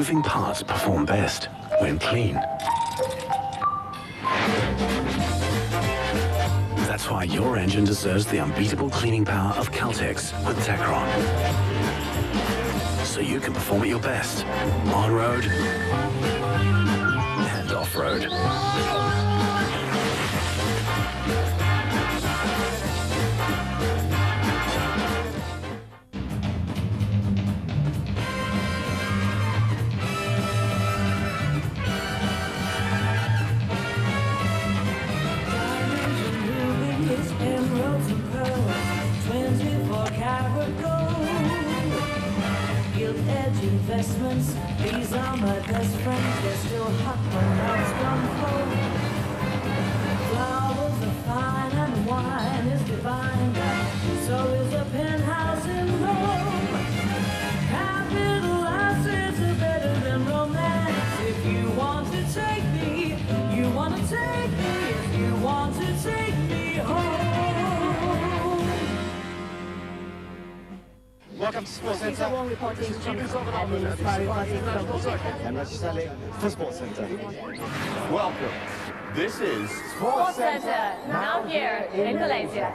moving parts perform best when clean. That's why your engine deserves the unbeatable cleaning power of Caltex with Tacron. So you can perform at your best, on-road and off-road. Investments, these are my best friends, they're still hot when love's gone cold. Flowers are fine and wine is divine, so is a penthouse in Rome. Capital assets are better than romance. If you want to take me, you want to take me, if you want to take me home. Welcome to Sports Centre. Reporting and for Sports Centre. Welcome. This is Sports Centre, now here in Malaysia.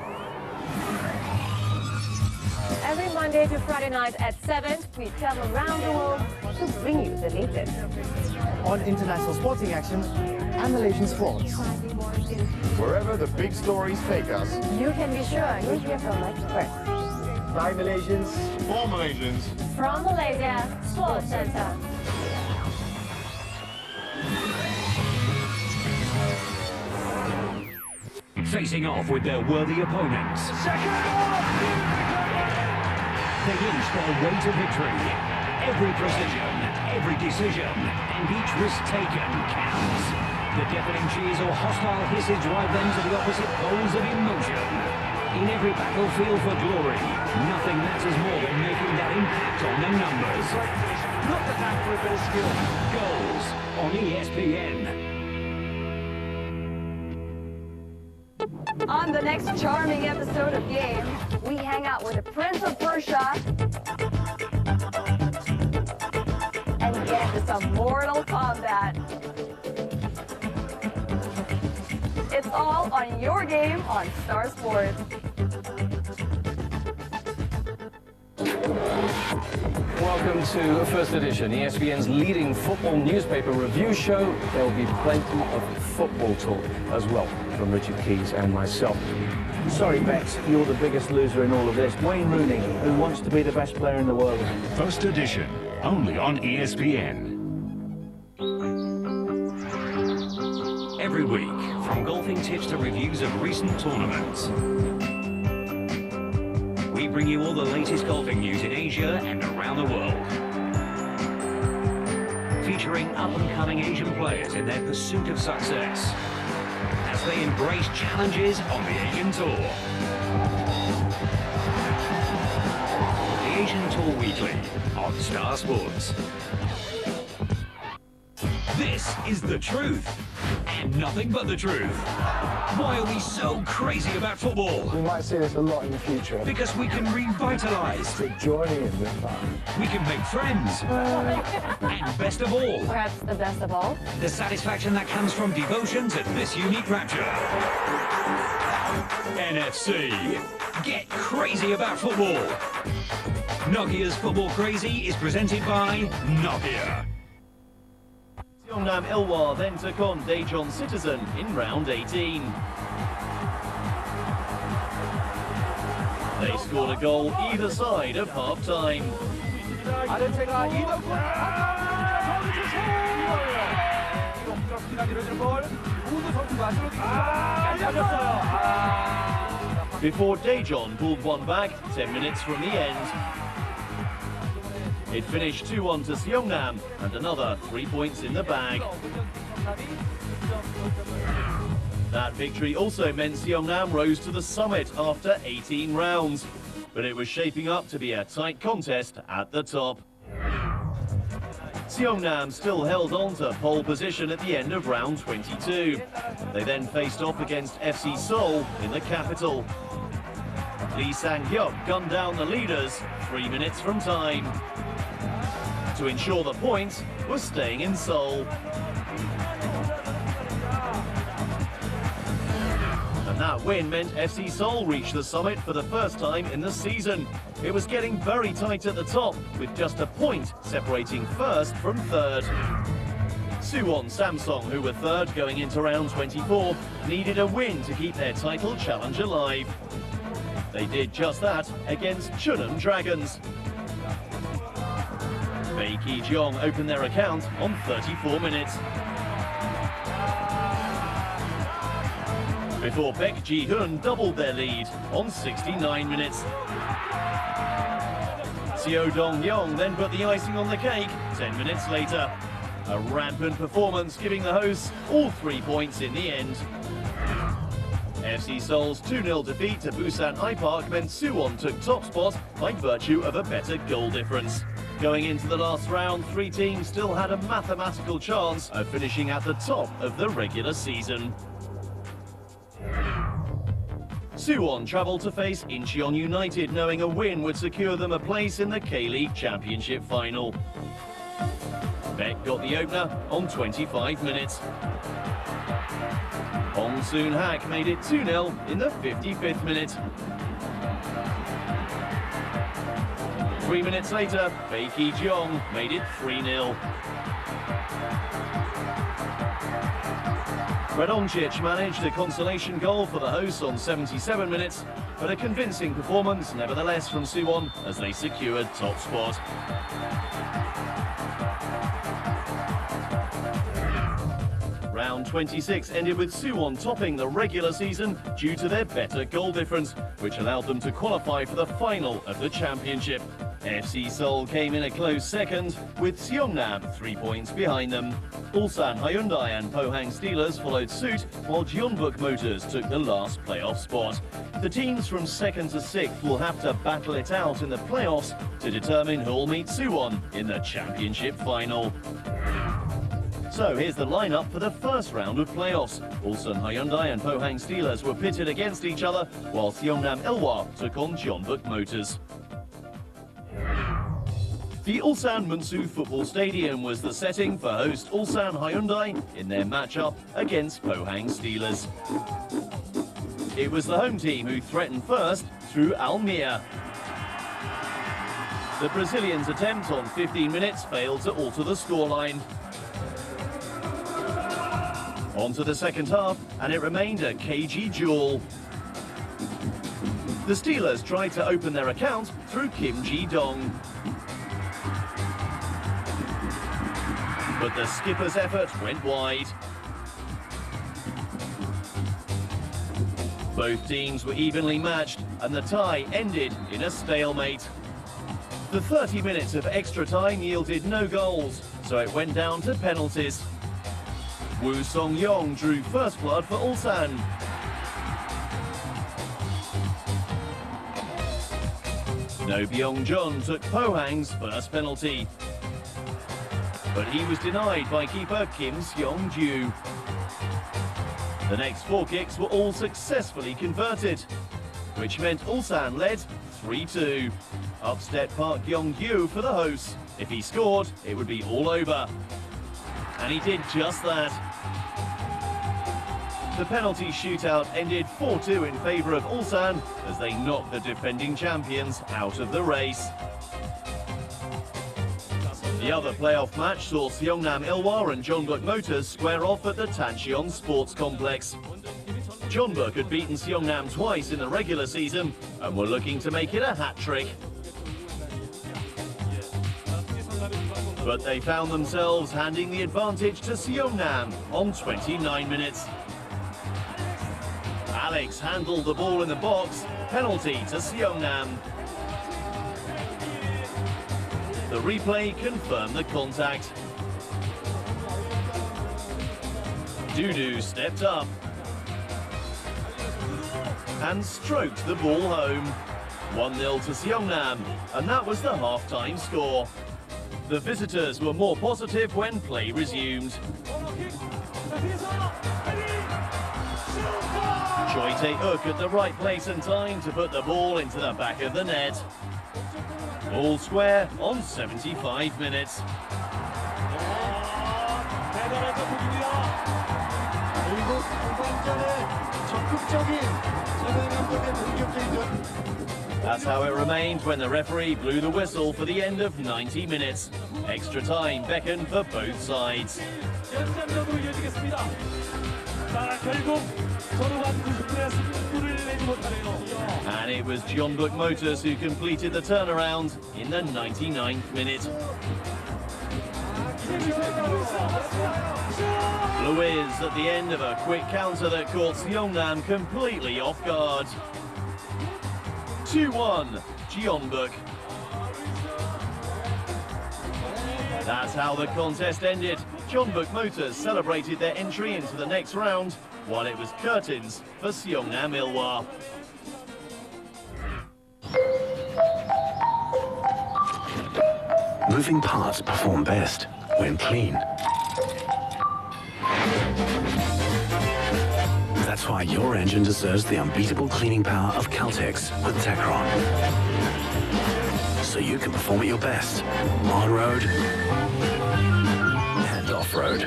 Every Monday to Friday night at 7, we travel around the world to bring you the latest on international sporting action and Malaysian sports. wherever the big stories take us. You can be sure you hear from experts. By Malaysians. For Malaysians. From Malaysia, Sports Centre. Facing off with their worthy opponents. They inch their way to victory. Every precision, every decision, and each risk taken counts. The deafening cheers or hostile hisses drive them to the opposite poles of emotion. In every battlefield for glory, nothing matters more than making that impact on the numbers. Not the time for a bit of skill. Goals on ESPN. On the next charming episode of Game, we hang out with the Prince of Persia and get into some Mortal Kombat. It's all on Your Game on Star Sports. Welcome to First Edition, ESPN's leading football newspaper review show. There will be plenty of football talk as well from Richard Keys and myself. Sorry, Bex, you're the biggest loser in all of this. Wayne Rooney, who wants to be the best player in the world. First Edition, only on ESPN. Every week, from golfing tips to reviews of recent tournaments, we bring you all the latest golfing news in Asia and around the world. Featuring up-and-coming Asian players in their pursuit of success as they embrace challenges on the Asian Tour. The Asian Tour Weekly on Star Sports. This is the truth, and nothing but the truth. Why are we so crazy about football? We might see this a lot in the future. Because we can revitalise. The joy in the fun. We can make friends. And best of all, Perhaps the best of all, the satisfaction that comes from devotion to this unique rapture. NFC. Get crazy about football. Nokia's Football Crazy is presented by Nokia. Seongnam Ilhwa then took on Daejeon Citizen in round 18. They scored a goal either side of half-time. Before Daejeon pulled one back 10 minutes from the end. It finished 2-1 to Seongnam and another 3 points in the bag. That victory also meant Seongnam rose to the summit after 18 rounds, but it was shaping up to be a tight contest at the top. Seongnam still held on to pole position at the end of round 22. They then faced off against FC Seoul in the capital. Lee Sang-hyuk gunned down the leaders 3 minutes from time. To ensure the points, were staying in Seoul. And that win meant FC Seoul reached the summit for the first time in the season. It was getting very tight at the top, with just a point separating first from third. Suwon Samsung, who were third going into round 24, needed a win to keep their title challenge alive. They did just that against Chunam Dragons. Bae Ki-jeong opened their account on 34 minutes. Before Baek Ji-hoon doubled their lead on 69 minutes. Seo Dong-yeong then put the icing on the cake 10 minutes later. A rampant performance, giving the hosts all 3 points in the end. FC Seoul's 2-0 defeat to Busan iPark meant Suwon took top spot by virtue of a better goal difference. Going into the last round, 3 teams still had a mathematical chance of finishing at the top of the regular season. Suwon travelled to face Incheon United, knowing a win would secure them a place in the K-League Championship final. Baek got the opener on 25 minutes. Hong Soon-hak made it 2-0 in the 55th minute. 3 minutes later, Bae Ki-jeong made it 3-0. Radonjic managed a consolation goal for the hosts on 77 minutes, but a convincing performance nevertheless from Suwon as they secured top spot. Round 26 ended with Suwon topping the regular season due to their better goal difference, which allowed them to qualify for the final of the championship. FC Seoul came in a close second, with Seongnam 3 points behind them. Ulsan Hyundai and Pohang Steelers followed suit, while Jeonbuk Motors took the last playoff spot. The teams from 2nd to 6th will have to battle it out in the playoffs to determine who'll meet Suwon in the championship final. So here's the lineup for the first round of playoffs. Ulsan Hyundai and Pohang Steelers were pitted against each other, while Seongnam Ilhwa took on Jeonbuk Motors. The Ulsan Munsu Football Stadium was the setting for host Ulsan Hyundai in their matchup against Pohang Steelers. It was the home team who threatened first through Almir. The Brazilians' attempt on 15 minutes failed to alter the scoreline. On to the second half, and it remained a cagey duel. The Steelers tried to open their account through Kim Ji-dong. But the skipper's effort went wide. Both teams were evenly matched, and the tie ended in a stalemate. The 30 minutes of extra time yielded no goals, so it went down to penalties. Woo Song-yong drew first blood for Ulsan. No Byung-jun took Pohang's first penalty. But he was denied by keeper Kim Seong-ju. The next 4 kicks were all successfully converted, which meant Ulsan led 3-2. Up stepped Park Yong-gyu for the hosts. If he scored, it would be all over. And he did just that. The penalty shootout ended 4-2 in favour of Ulsan as they knocked the defending champions out of the race. The other playoff match saw Seongnam Ilhwa and Jeonbuk Motors square off at the Tancheon Sports Complex. Jeonbuk had beaten Seongnam twice in the regular season and were looking to make it a hat-trick. But they found themselves handing the advantage to Seongnam on 29 minutes. Alex handled the ball in the box, penalty to Seongnam. The replay confirmed the contact. Dudu stepped up and stroked the ball home. 1-0 to Seongnam, and that was the half-time score. The visitors were more positive when play resumed. Choi Tae-uk at the right place and time to put the ball into the back of the net. All square on 75 minutes. 출발해서 분위기가 그리고 후반전에 적극적인 서명함과 공격적인 That's how it remained when the referee blew the whistle for the end of 90 minutes. Extra time beckoned for both sides. 연장전으로 이어지겠습니다. 자, 결국 서로가 90분에 승부를 내지 못하네요. And it was John Book Motors who completed the turnaround in the 99th minute. Louise at the end of a quick counter that caught Seongnam completely off guard. 2-1, Jeonbuk. That's how the contest ended. Jeonbuk Motors celebrated their entry into the next round, while it was curtains for Seongnam Ilhwa. Moving parts perform best when clean. That's why your engine deserves the unbeatable cleaning power of Caltex with Tecron. So you can perform at your best, on-road and off-road.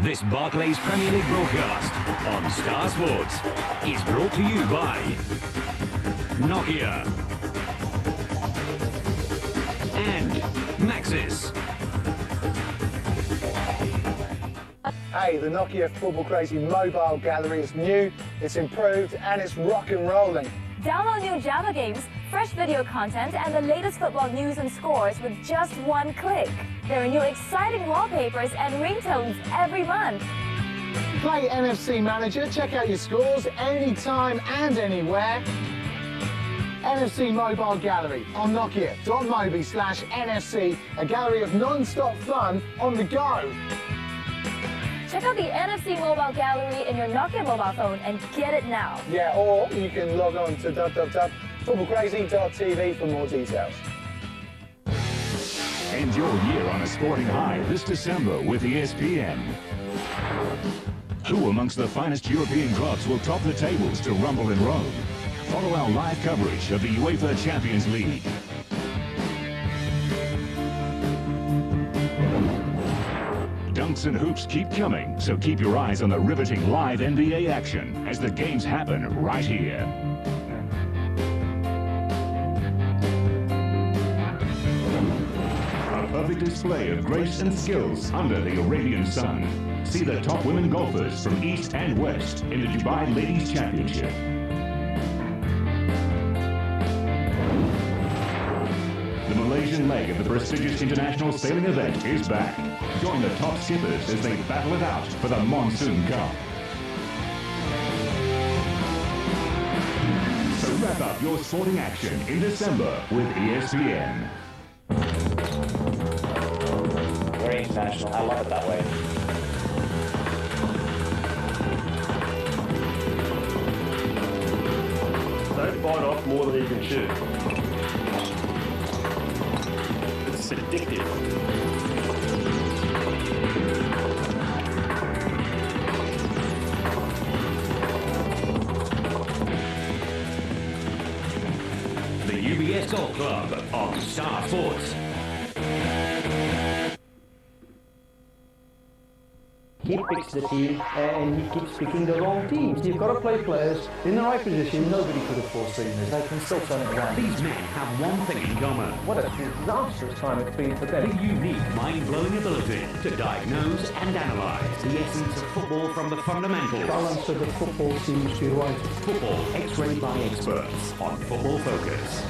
This Barclays Premier League broadcast on Star Sports is brought to you by Nokia and Maxis. Hey, the Nokia Football Crazy mobile gallery is new, it's improved, and it's rock and rolling. Download new Java games, fresh video content, and the latest football news and scores with just one click. There are new exciting wallpapers and ringtones every month. Play NFC Manager, check out your scores anytime and anywhere. NFC Mobile Gallery on Nokia.mobi/NFC, a gallery of non-stop fun on the go. Check out the NFC Mobile Gallery in your Nokia mobile phone and get it now. Yeah, or you can log on to www.footballcrazy.tv for more details. End your year on a sporting high this December with ESPN. Who amongst the finest European clubs will top the tables to rumble in Rome? Follow our live coverage of the UEFA Champions League. Dunks and hoops keep coming, so keep your eyes on the riveting live NBA action as the games happen right here. A perfect display of grace and skills under the Arabian sun. See the top women golfers from East and West in the Dubai Ladies Championship. The Malaysian leg of the prestigious international sailing event is back. Join the top skippers as they battle it out for the Monsoon Cup. So wrap up your sporting action in December with ESPN. Very international. I love it that way. Don't bite off more than you can chew. It's addictive. The UBS Golf Club on Star Sports. He picks the team and he keeps picking the wrong teams. You've got to play players in the right position. Nobody could have foreseen this. They can still turn it around. These men have one thing in common. What a disastrous time it's been for them. The unique mind-blowing ability to diagnose and analyse the essence of football from the fundamentals. Balance of the football seems to be right. Football X-rayed by experts on Football Focus.